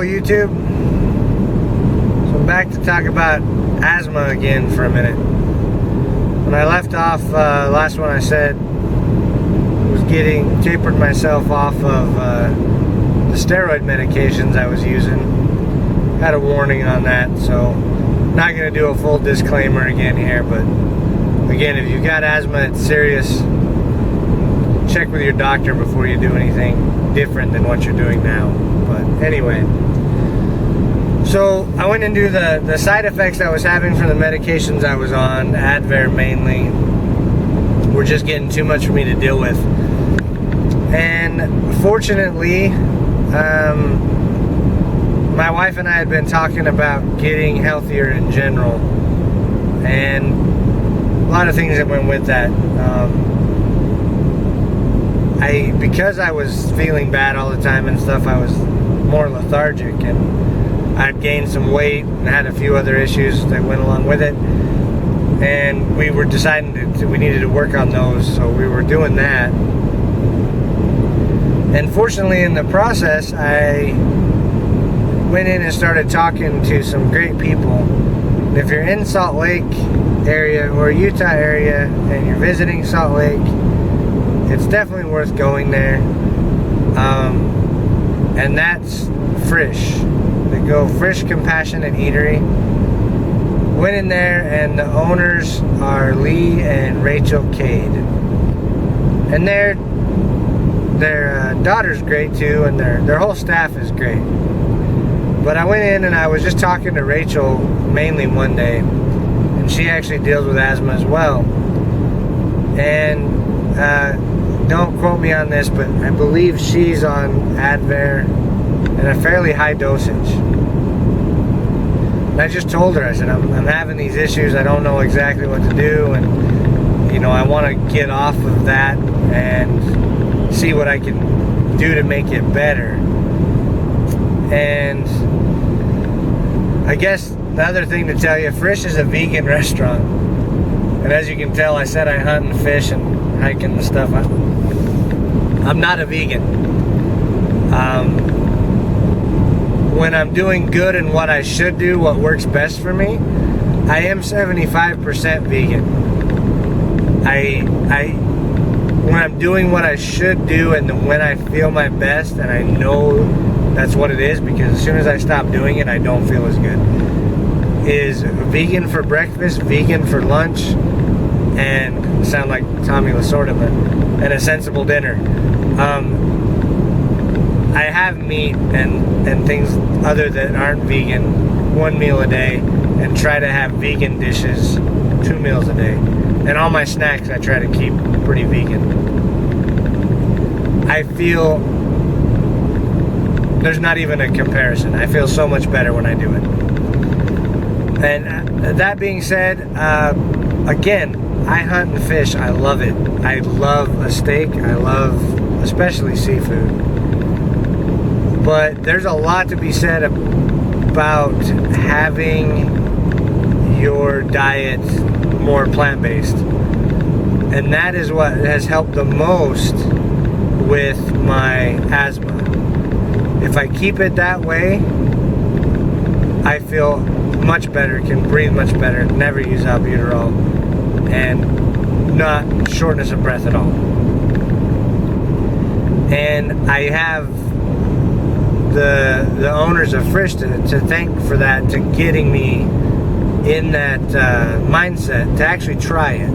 YouTube. So I'm back to talk about asthma again for a minute. When I left off, last one I said was tapered myself off of the steroid medications I was using. Had a warning on that, so not going to do a full disclaimer again here, but again, if you've got asthma, it's serious. Check with your doctor before you do anything different than what you're doing now. But anyway, so I went into the side effects I was having from the medications I was on, Advair mainly, were just getting too much for me to deal with. And fortunately, my wife and I had been talking about getting healthier in general, and a lot of things that went with that. Because I was feeling bad all the time and stuff, I was more lethargic, and I'd gained some weight and had a few other issues that went along with it, and we were deciding we needed to work on those, so we were doing that. And fortunately, in the process, I went in and started talking to some great people. And if you're in Salt Lake area or Utah area and you're visiting Salt Lake, it's definitely worth going there. And that's Frisch. They go Frisch Compassionate Eatery. Went in there, and the owners are Lee and Rachel Cade. And their daughter's great too, and their whole staff is great. But I went in and I was just talking to Rachel mainly one day, and she actually deals with asthma as well. And don't quote me on this, but I believe she's on Advair at a fairly high dosage. And I just told her, I said, I'm having these issues, I don't know exactly what to do, and I want to get off of that and see what I can do to make it better. And I guess the other thing to tell you, Frisch is a vegan restaurant. And as you can tell, I said I hunt and fish and hike and stuff. I'm not a vegan. When I'm doing good and what I should do, what works best for me, I am 75% vegan. When I'm doing what I should do and when I feel my best, and I know that's what it is, because as soon as I stop doing it, I don't feel as good, is vegan for breakfast, vegan for lunch, and sound like Tommy Lasorda, but and a sensible dinner. I have meat and things other that aren't vegan 1 meal a day, and try to have vegan dishes 2 meals a day. And all my snacks I try to keep pretty vegan. I feel there's not even a comparison. I feel so much better when I do it. And that being said, again, I hunt and fish. I love it. I love a steak. I love especially seafood. But there's a lot to be said about having your diet more plant-based. And that is what has helped the most with my asthma. If I keep it that way, I feel much better, can breathe much better, never use albuterol, and not shortness of breath at all. And I have the owners of Frisch to thank for that, to getting me in that mindset to actually try it.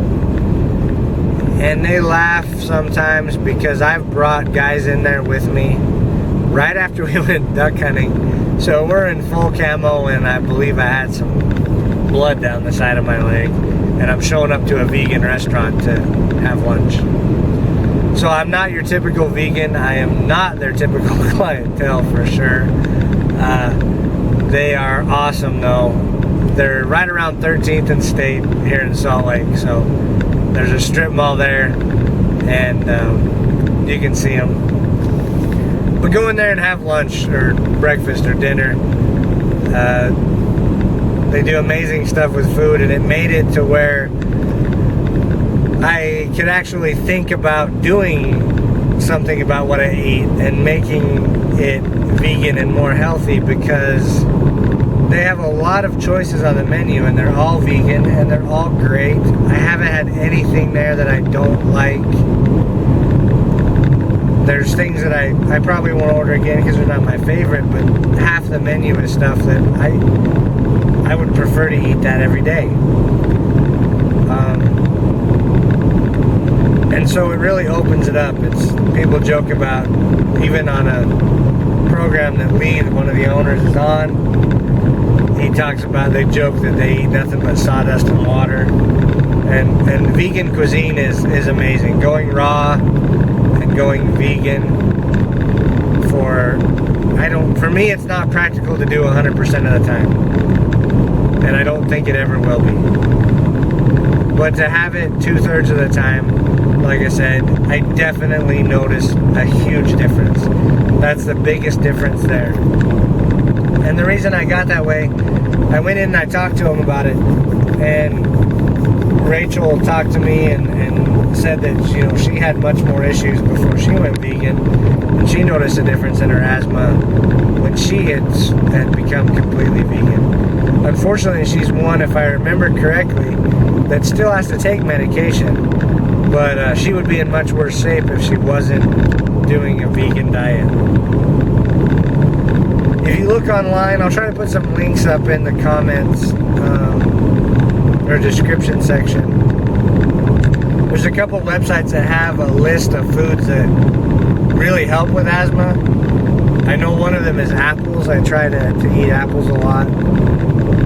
And they laugh sometimes because I've brought guys in there with me right after we went duck hunting. So we're in full camo, and I believe I had some blood down the side of my leg, and I'm showing up to a vegan restaurant to have lunch. So I'm not your typical vegan. I am not their typical clientele for sure. They are awesome though. They're right around 13th and State here in Salt Lake, so there's a strip mall there, and you can see them. But go in there and have lunch or breakfast or dinner. They do amazing stuff with food, and it made it to where I could actually think about doing something about what I eat and making it vegan and more healthy, because they have a lot of choices on the menu and they're all vegan and they're all great. I haven't had anything there that I don't like. There's things that I probably won't order again because they're not my favorite, but half the menu is stuff that I would prefer to eat that every day. And so it really opens it up. People joke about, even on a program that Lee, one of the owners, is on, he talks about, they joke that they eat nothing but sawdust and water. And vegan cuisine is amazing. Going raw and going vegan for me, it's not practical to do 100% of the time. And I don't think it ever will be. But to have it 2/3 of the time, like I said, I definitely notice a huge difference. That's the biggest difference there. And the reason I got that way, I went in and I talked to him about it, and Rachel talked to me and said that she had much more issues before she went vegan, and she noticed a difference in her asthma when she had become completely vegan. Unfortunately, she's one, if I remember correctly, that still has to take medication, but she would be in much worse shape if she wasn't doing a vegan diet. If you look online, I'll try to put some links up in the comments or description section. There's a couple websites that have a list of foods that really help with asthma. I know one of them is apples. I try to eat apples a lot.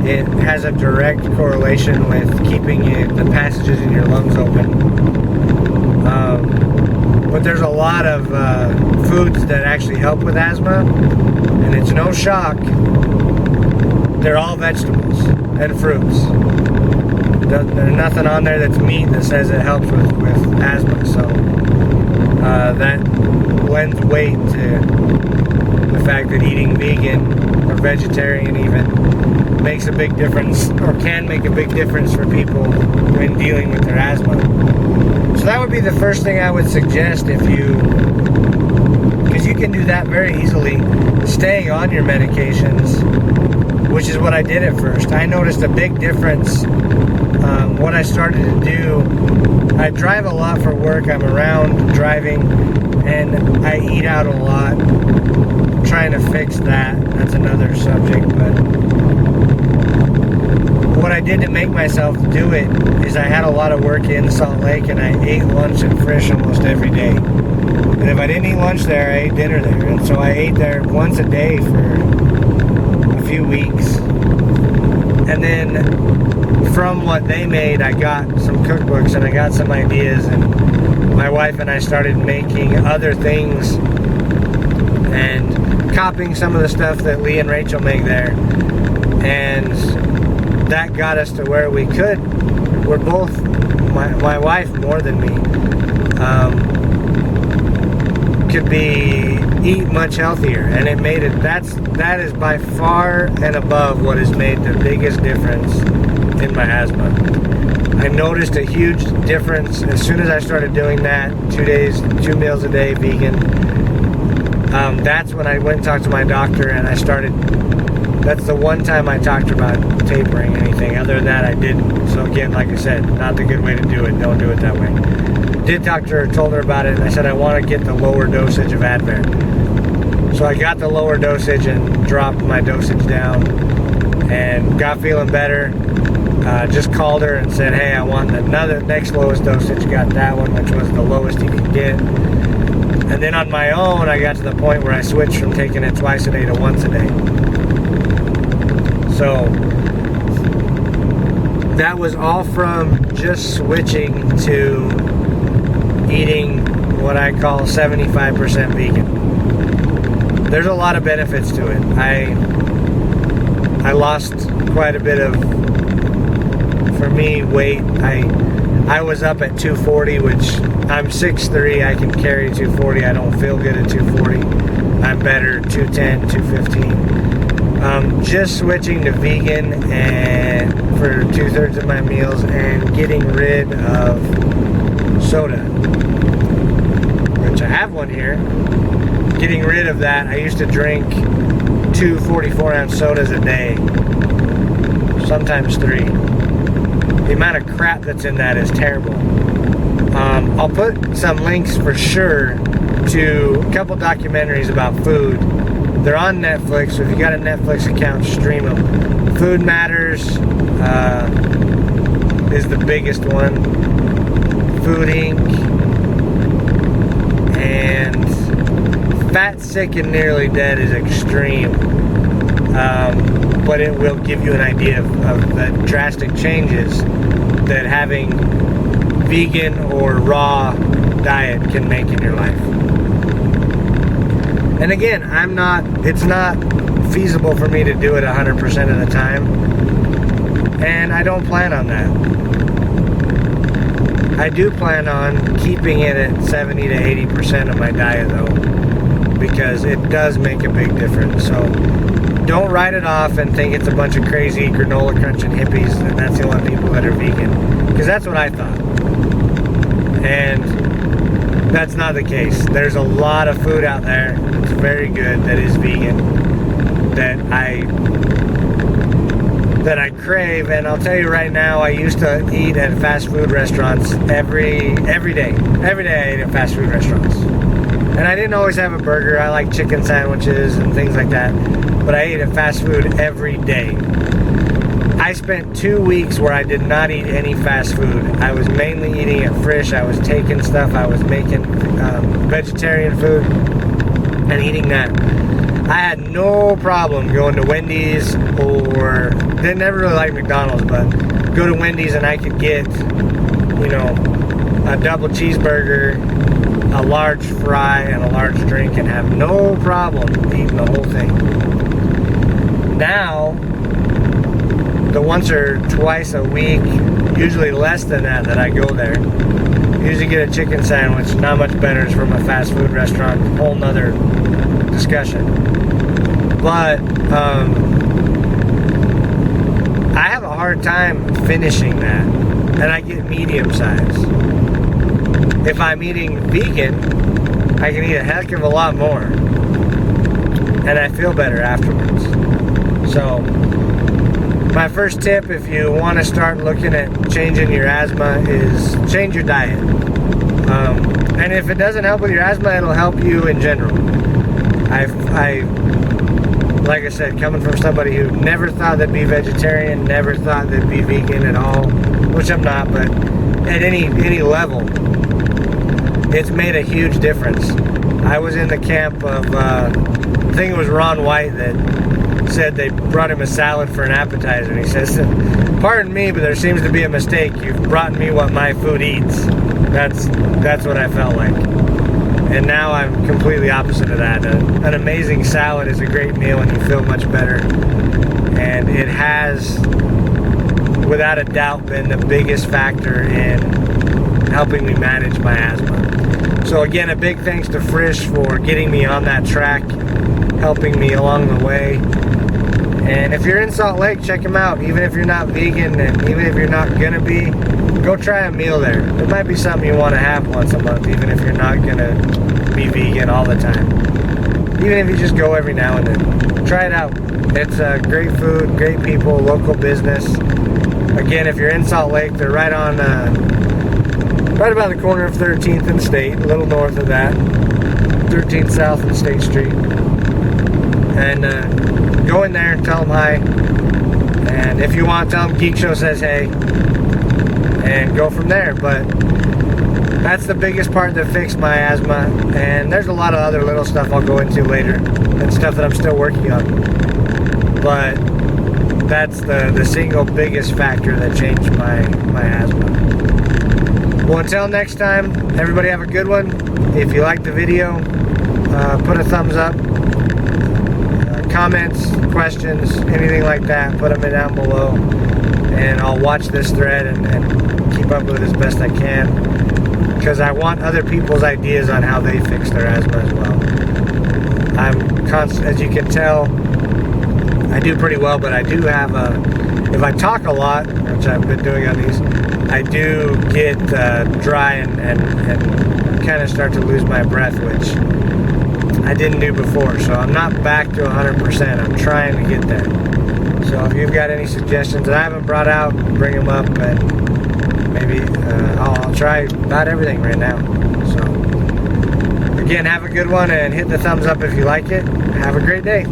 It has a direct correlation with keeping the passages in your lungs open. But there's a lot of foods that actually help with asthma, and it's no shock. They're all vegetables and fruits. There's nothing on there that's meat that says it helps with asthma, so that lends weight to the fact that eating vegan or vegetarian even makes a big difference, or can make a big difference for people when dealing with their asthma. So that would be the first thing I would suggest, because you can do that very easily, staying on your medications, which is what I did at first. I noticed a big difference. What I started to do, I drive a lot for work. I'm around driving, and I eat out a lot. I'm trying to fix that. That's another subject, but what I did to make myself do it is I had a lot of work in Salt Lake, and I ate lunch at Frisch almost every day. And if I didn't eat lunch there, I ate dinner there. And so I ate there once a day for a few weeks. And then from what they made, I got some cookbooks and I got some ideas, and my wife and I started making other things and copying some of the stuff that Lee and Rachel make there. And that got us to where we could. We're both, my wife more than me, could eat much healthier, and it made it. That is by far and above what has made the biggest difference in my asthma. I noticed a huge difference as soon as I started doing that. 2 meals a day vegan. That's when I went and talked to my doctor, and I started. That's the one time I talked about tapering anything. Other than that, I didn't. So again, like I said, not the good way to do it. Don't do it that way. Did talk to her, told her about it, and I said I want to get the lower dosage of Advair. So I got the lower dosage and dropped my dosage down, and got feeling better. Just called her and said, hey, I want another next lowest dosage. Got that one, which was the lowest you could get. And then on my own, I got to the point where I switched from taking it twice a day to once a day. So that was all from just switching to eating what I call 75% vegan. There's a lot of benefits to it. I lost quite a bit of, for me, weight. I was up at 240, which I'm 6'3", I can carry 240. I don't feel good at 240. I'm better 210, 215. Just switching to vegan and for 2/3 of my meals, and getting rid of soda, which I have one going here. Getting rid of that. I used to drink 2 44-ounce sodas a day, sometimes 3. The amount of crap that's in that is terrible. I'll put some links for sure to a couple documentaries about food. They're on Netflix, so if you got a Netflix account, stream them. Food Matters is the biggest one. Food Inc. and Fat, Sick, and Nearly Dead is extreme. But it will give you an idea of the drastic changes that having vegan or raw diet can make in your life. And again, it's not feasible for me to do it 100% of the time, and I don't plan on that. I do plan on keeping it at 70 to 80% of my diet though, because it does make a big difference. So don't write it off and think it's a bunch of crazy granola crunching hippies and that's the only people that are vegan, because that's what I thought. And that's not the case. There's a lot of food out there that's very good that is vegan that I crave. And I'll tell you right now, I used to eat at fast food restaurants every day. Every day I ate at fast food restaurants. And I didn't always have a burger. I like chicken sandwiches and things like that. But I ate at fast food every day. I spent 2 weeks where I did not eat any fast food. I was mainly eating at Frisch. I was taking stuff. I was making vegetarian food and eating that. I had no problem going to Wendy's, or they never really liked McDonald's, but go to Wendy's and I could get, a double cheeseburger, a large fry, and a large drink and have no problem eating the whole thing. Now, the once or twice a week, usually less than that I go there. Usually get a chicken sandwich, not much better, it's from a fast food restaurant, whole nother discussion. But I have a hard time finishing that, and I get medium size. If I'm eating vegan, I can eat a heck of a lot more, and I feel better afterwards. So my first tip, if you want to start looking at changing your asthma, is change your diet. And if it doesn't help with your asthma, it'll help you in general. Like I said, coming from somebody who never thought they'd be vegetarian, never thought they'd be vegan at all, which I'm not, but at any level, it's made a huge difference. I was in the camp of, I think it was Ron White that said they brought him a salad for an appetizer, and he says, "Pardon me, but there seems to be a mistake. You've brought me what my food eats." That's what I felt like. And now I'm completely opposite of that. An amazing salad is a great meal and you feel much better. And it has, without a doubt, been the biggest factor in helping me manage my asthma. So again, a big thanks to Frisch for getting me on that track, helping me along the way. And if you're in Salt Lake, check them out. Even if you're not vegan, and even if you're not gonna be, go try a meal there. It might be something you want to have once a month, even if you're not gonna be vegan all the time. Even if you just go every now and then, try it out. It's great food, great people, local business. Again, if you're in Salt Lake, they're right on, right about the corner of 13th and State, a little north of that, 13th South and State Street. And go in there and tell them hi. And if you want, tell them Geek Show says hey. And go from there. But that's the biggest part that fixed my asthma. And there's a lot of other little stuff I'll go into later, and stuff that I'm still working on. But that's the single biggest factor that changed my asthma. Well, until next time, everybody have a good one. If you liked the video, put a thumbs up. Comments, questions, anything like that, put them down below, and I'll watch this thread and keep up with it as best I can, because I want other people's ideas on how they fix their asthma as well. As you can tell, I do pretty well, but I do have if I talk a lot, which I've been doing on these, I do get dry and kind of start to lose my breath, which I didn't do before. So I'm not back to 100%. I'm trying to get there. So if you've got any suggestions that I haven't brought out, bring them up, and maybe I'll try about everything right now. So again, have a good one, and hit the thumbs up if you like it. Have a great day.